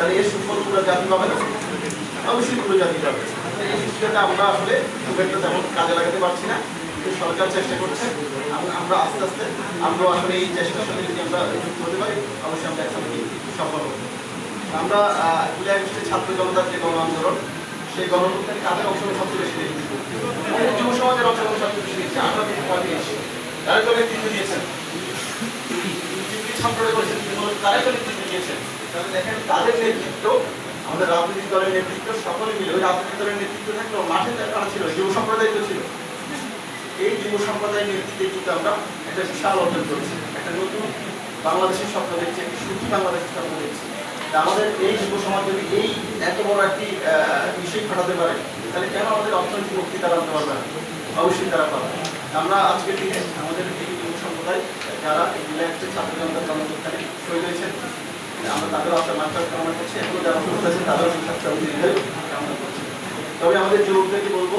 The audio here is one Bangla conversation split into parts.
তাহলে এর সুফল পুরো জাতি পাবে না, অবশ্যই পুরো জাতি পাবে। এই সুবিধাটা আমরা আসলে খুব একটা তেমন কাজে লাগাতে পারছি না, কিন্তু সরকার চেষ্টা করছে। আমরা আস্তে আস্তে আমরা আসলে এই চেষ্টার সাথে যদি আমরা যুক্ত হতে পারি, অবশ্যই আমরা একসাথে সফল হব। আমরা জুলাই আগস্টে ছাত্র জনতার যে গণ আন্দোলন, সেই গণ আন্দোলনে কাদের অংশগ্রহণ সবচেয়ে বেশি দেখি? যুব সমাজের অংশগ্রহণ সবচেয়ে বেশি দেখছি। আমরা কিন্তু তারা তো নেতৃত্ব দিয়েছেন, ছাত্ররা করেছেন, তারাই তো নেতৃত্ব দিয়েছেন। তাহলে দেখেন তাদের নেতৃত্ব, আমাদের রাজনৈতিক দলের নেতৃত্ব সকলে মিলে, ওই রাজনৈতিক দলের নেতৃত্ব থাকলেও মাঠে তারা ছিল, যুব সম্প্রদায় তো ছিল। এই যুব সম্প্রদায়ের নেতৃত্বে কিন্তু আমরা একটা বিশাল অর্জন করেছি, একটা নতুন বাংলাদেশের স্বপ্ন দেখছি, একটি সুখী বাংলাদেশের স্বপ্ন দেখছি। আমাদের এই যুব সমাজ যদি এই এত বড় একটি বিষয় ঘটাতে পারে, তাহলে কেন আমাদের অর্থনৈতিক মুক্তি তারা আনতে পারবে না? অবশ্যই তারা পাবে। আমরা আজকের দিনে আমাদের এই যুব সম্প্রদায় যারা এই জেলায় ছাত্র জনতার জনপ্রস্থানে শহীদ হয়েছেন, আমরা তাদের আশা মাত্রা কামনা করছি, এখনো যারা সুস্থ আছেন তাদেরও সুস্বাস্থ্য কামনা করছি। তবে আমাদের যুবকদেরকে বলবো,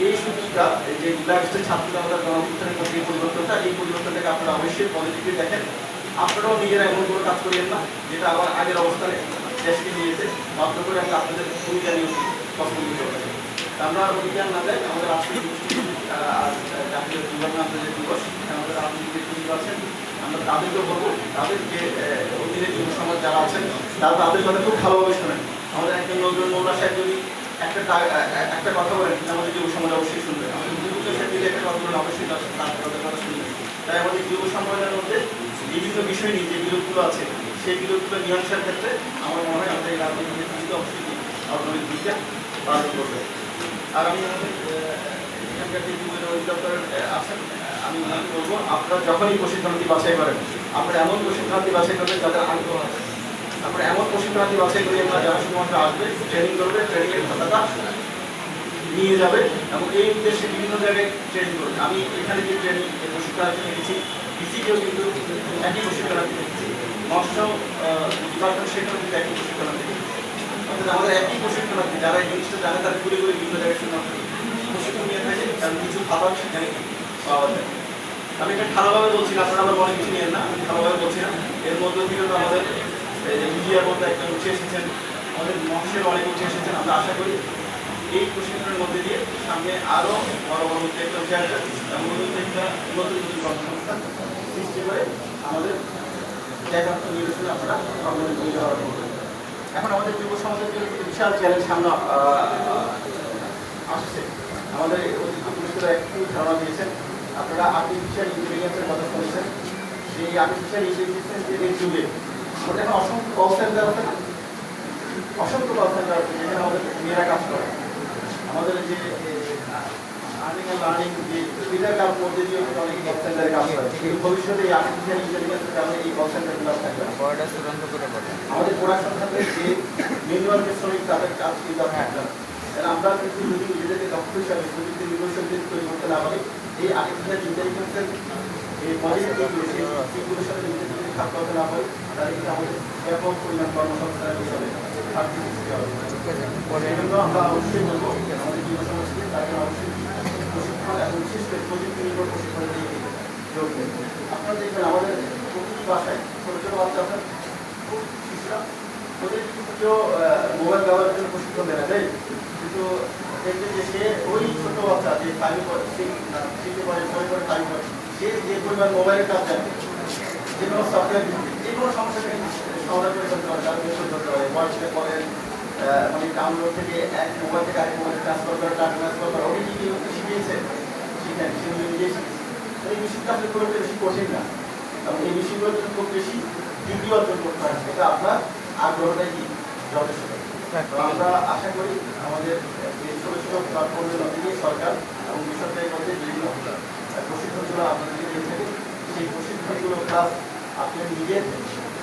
এই সুযোগটা যে জেলায় ছাত্র জনতার জনপ্রস্থানের মধ্যে এই পরিবর্তনটা, এই পরিবর্তনটাকে আপনারা অবশ্যই পজিটিভলি দেখেন। আপনারাও নিজেরা এমন কোনো কাজ করিয়েন না যেটা আবার আগের অবস্থানে দেশকে নিয়ে যেতে বাধ্য করে আমরা আপনাদের ভূমিকা নিয়ে পছন্দ করতে পারি। আমরা অভিজ্ঞান না দেয় আমাদের রাষ্ট্রীয় জাতীয় যুব আন্তর্জাতিক দিবস, আমাদের রাজনীতির যুব আছেন, আমরা তাদেরকে বলবো, তাদের যে অধীনে যুব সমাজ যারা আছেন তারা তাদের কথা খুব ভালোভাবে শোনেন। আমাদের একজন নজরুল মোল্লা সাহেব যদি একটা কথা বলেন, আমাদের যুব সমাজ অবশ্যই শুনবে। আমাদের যুব সাহেব যদি একটা কথা বলেন, অবশ্যই তাদের কথা শুনবে। তাই আমাদের যুব সমাজের মধ্যে বিভিন্ন বিষয় নিয়ে যে বিরোধগুলো আছে, সেই বিরোধগুলো মীমাংসার ক্ষেত্রে আমার মনে হয় আমাদের এই রাজনৈতিক নেতৃত্ব অবশ্যই অর্থনৈতিক ভূমিকা পালন করবে। আর আমি আমাদের এখানকার যে যুবের অধিদপ্তর আছেন, আমি ওনাকে বলবো, আপনারা যখনই প্রশিক্ষণার্থী বাছাই করেন, আপনারা এমন প্রশিক্ষণার্থী বাছাই করবেন যাদের আগ্রহ আছে। আপনারা এমন প্রশিক্ষণার্থী বাছাই করি আমরা যারা শুধুমাত্র আসবে, ট্রেনিং করবে, ট্রেনিংয়ের খাতাটা নিয়ে যাবে এবং এই উদ্দেশ্যে বিভিন্ন জায়গায় ট্রেনিং করবে। আমি এখানে যে ট্রেনিং প্রশিক্ষণার্থী নিয়েছি, বিসিকেও কিন্তু একই প্রশিক্ষণার্থী নিয়েছি, মৎস্য ডিপার্টমেন্ট সেখানেও কিন্তু একই প্রশিক্ষণার্থী নিয়েছি। অর্থাৎ আমাদের একই প্রশিক্ষণার্থী যারা এই জিনিসটা জানে, তারা ঘুরে ঘুরে বিভিন্ন জায়গায় প্রশিক্ষণ নিয়ে থাকে, কারণ কিছু খাবার সেখানে পাওয়া যায়। আমি এটা খারাপভাবে বলছি না, আপনারা আমার মনে কিছু নিয়েন না, আমি খারাপভাবে বলছি না। এর মধ্যে থেকে তো আমাদের মিডিয়ার মধ্যে একজন উঠে এসেছেন, আমাদের মহাশয়ের অনেক উঠে এসেছেন। আমরা আশা করি এই প্রশিক্ষণের মধ্যে দিয়ে সামনে আরও বড় বড় উদ্যোক্তা উঠে আসবে এবং উদ্যোক্তা নতুন নতুন কর্মসংস্থান সৃষ্টি করে আমাদের জায়গাত্ম নির্বাচনে আপনারা অগ্রণী ভূমিকা পালন করবেন। এখন আমাদের যুব সমাজের জন্য বিশাল চ্যালেঞ্জ সামনে আসছে। আমাদের অতিথি পুরুষরা একটু ধারণা দিয়েছেন, আপনারা আর্টিফিশিয়াল ইন্টেলিজেন্সের কথা শুনেছেন। সেই আর্টিফিশিয়াল ইন্টেলিজেন্সের যুগে আমাদের এখন অসংখ্য কল সেন্টার আছে না, অসংখ্য কল সেন্টার আছে যেখানে আমাদের মেয়েরা কাজ করে। আমাদের যে আর্নিং অ্যান্ড লার্নিং যে সুবিধার কাজ মধ্যে দিয়ে অনেক কল সেন্টারে কাজ করে, কিন্তু ভবিষ্যতে এই আর্টিফিশিয়াল ইন্টেলিজেন্সের কারণে এই কল সেন্টারগুলো থাকবে না। আমাদের প্রোডাকশন খাতে যে মেনুয়ালকে শ্রমিক তাদের কাজ কিন্তু থাকবে না। আমরা কিন্তু যদি নিজেদেরকে দক্ষ হিসাবে প্রযুক্তি নির্ভরশীল তৈরি করতে না পারি, এই আর্টিফিশিয়াল ইন্টেলিজেন্সের এই পজিটিভগুলোর সাথে নিজেদের যদি খাপ করতে না পারি, তাহলে কিন্তু আমাদের ব্যাপক পরিমাণ কর্মসংস্থানের হিসাবে এই জন্য আমরা অবশ্যই বলবো আমাদের যুব সমাজকে তাকে অবশ্যই প্রশিক্ষণ এবং বিশেষ করে প্রযুক্তি নির্ভর প্রশিক্ষণ দিয়ে যোগ দেন। আপনারা দেখবেন আমাদের প্রতিটি বাসায় ছোটো ছোটো বাচ্চা আছেন, খুব শিশুরা, ওদের কেউ মোবাইল ব্যবহারের জন্য প্রশিক্ষণ দেওয়া যায়, কিন্তু দেখবেন যে সে ওই ছোটো বাচ্চা যে ফাইভে পড়ে, শিখতে পারে, বই পড়ে, ফাইভ পড়ে, সে যে পরিমাণ মোবাইলের কাজ জানে, যে কোনো সফটওয়্যার যে কোনো সমস্যাকে সমাধান করে করতে পারে, তার বের করতে পারে, হোয়াটসঅ্যাপ করেন, মানে ডাউনলোড থেকে এক মোবাইল থেকে আরেক মোবাইলে ট্রান্সফার করে, টাকা ট্রান্সফার করে, ওকে কি শিখিয়েছে, শিখেন, সেগুলো নিজেই শিখেছে। এই বিষয়টা আসলে খুব একটা বেশি কঠিন না এবং এই বিষয়গুলোর জন্য খুব বেশি ডিগ্রি অর্জন করতে হয়, এটা আপনার আগ্রহটাই কি যথেষ্ট। আমরা আশা করি আমাদের এই ছোটো ছোটো প্ল্যাটফর্মের মধ্যে দিয়ে সরকার এবং বেসরকারি মধ্যে বিভিন্ন প্রশিক্ষণগুলো আপনাদেরকে দিয়ে থাকে, সেই প্রশিক্ষণগুলো প্লাস আপনার নিজের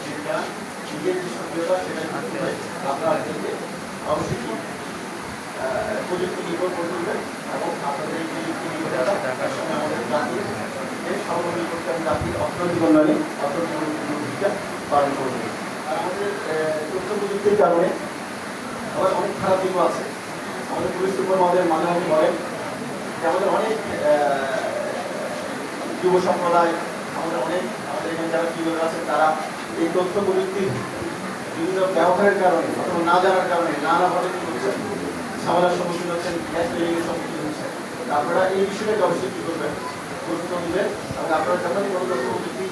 যেটা নিজের যে সক্রিয়তা সেটা আপনারা আপনাদেরকে অবশ্যই প্রযুক্তি নির্ভর করে তুলবেন এবং আপনাদের এই প্রযুক্তি নির্ভরতা তার সঙ্গে আমাদের জাতির স্বাবলম্বী করতে এবং জাতির অর্থনৈতিক উন্নয়নে অর্থনৈতিক ভূমিকা পালন করবে। আর আমাদের তথ্য প্রযুক্তির কারণে আবার অনেক খারাপ দিকও আছে। আমাদের পুলিশ সুপার মহোদয় মাঝে মাঝে বলেন যে আমাদের অনেক যুব সম্প্রদায়, আমাদের এখানে যারা যুবকরা আছেন তারা এই তথ্য প্রযুক্তির বিভিন্ন ব্যবহারের কারণে অথবা না জানার কারণে নানাভাবে কি করছেন, ঝামেলার সম্মুখীন হচ্ছেন, গ্যাস লেগের সম্মুখীন হচ্ছেন। আপনারা এই বিষয়টাকে অবশ্যই কি করবেন, গুরুত্ব দিবেন এবং আপনারা যখন কোনো তথ্য প্রযুক্তি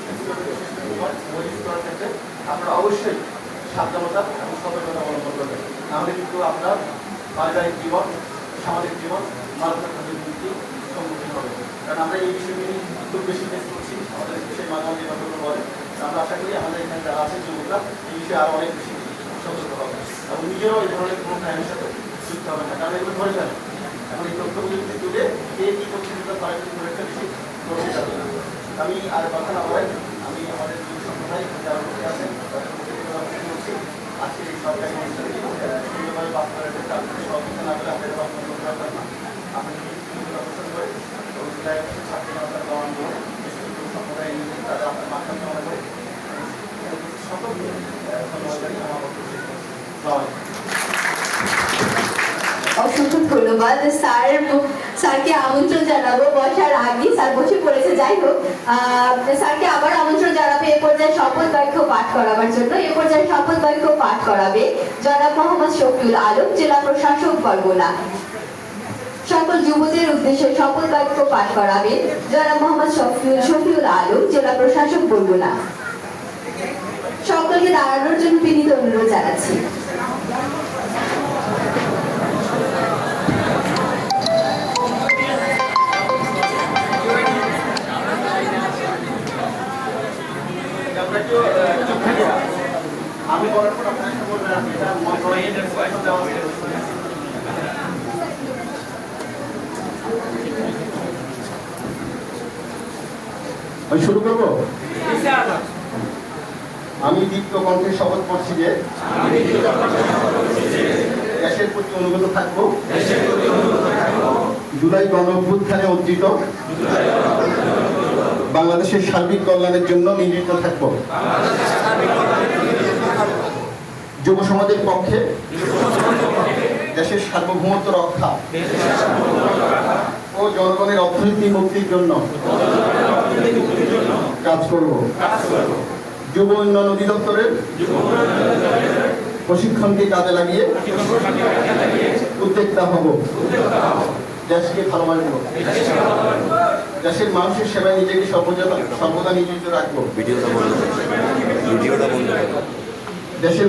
মজুত করার ক্ষেত্রে আপনারা অবশ্যই সাবধানতা এবং সতর্কতা অবলম্বন করবেন। নাহলে কিন্তু আপনার পারিবারিক জীবন, সামাজিক জীবন মারাত্মক ঝুঁকির সম্মুখীন হবে। কারণ আমরা এই বিষয়টি খুব বেশি ফেস করছি, আমাদের সেই মাধ্যমে নির্বাচন বলে। আমরা আশা করি আমাদের এখানে যারা আছে যুবকরা এই বিষয়ে আরও অনেক বেশি সতর্ক হবে এবং নিজেরাও এই ধরনের কোনো ক্রাইমের সাথে যুক্ত হবে না। কারণ এগুলো ধরে ফেলে এখন এই তথ্য প্রযুক্তির যুগে কে কী তথ্য তারা কিন্তু ধরে ফেলেছি করতে যাবে না। আমি আর কথা না বলাই, আমি আমাদের যুব সম্প্রদায় যারা লোকে আছেন তাদের মধ্যে করছি আজকে এই সরকারি অনুষ্ঠানে সুন্দরভাবে পাস করার ক্ষেত্রে আপনাদের সহযোগিতা না করে আপনাদের আপনার করতে পারবেন না। আপনাদের আকর্ষণ করে এবং ছাত্র জনতার গ্রহণ করে যুব সম্প্রদায় তারা আপনার মাধ্যম কামনা করে সকলকে ধন্যবাদ জানিয়ে আমার বক্তব্য শেষ করছি। অসংখ্য ধন্যবাদ স্যার। স্যারকে আমন্ত্রণ জানাবো, বসার আগে স্যার বসে পড়েছে, যাই হোক স্যারকে আবার আমন্ত্রণ জানাবে এ পর্যায়ে শপথ বাক্য পাঠ করাবার জন্য। এ পর্যায়ে শপথ বাক্য পাঠ করাবে জনাব মোহাম্মদ শফিউল আলম, জেলা প্রশাসক বরগুনা। সকল যুবদের উদ্দেশ্যে শপথ বাক্য পাঠ করাবে জনাব মোহাম্মদ শফিউল আলম, জেলা প্রশাসক বরগুনা। সকলকে দাঁড়ানোর জন্য বিনীত অনুরোধ জানাচ্ছি। আমি বলার পর আপনার সাথে বলবেন আপনি এটা মনে করেন দেওয়া হয়েছে। আমি শুরু করবো। আমি দীপ্ত কণ্ঠে শপথ করছি যে দেশের প্রতি অনুগত থাকবো, জুলাই গণ অভ্যুত্থানে অর্জিত বাংলাদেশের সার্বিক কল্যাণের জন্য নিয়োজিত থাকব, যুব সমাজের পক্ষে দেশের সার্বভৌমত্ব রক্ষা ও জনগণের অর্থনৈতিক মুক্তির জন্য কাজ করব, যুব উন্নয়ন অধিদপ্তরের প্রশিক্ষণকে কাজে লাগিয়ে উদ্যোক্তা হব, দেশকে ভালোবাসব, দেশের মানুষের সেবায় নিজেকে সর্বদা নিয়োজিত রাখবো, দেশের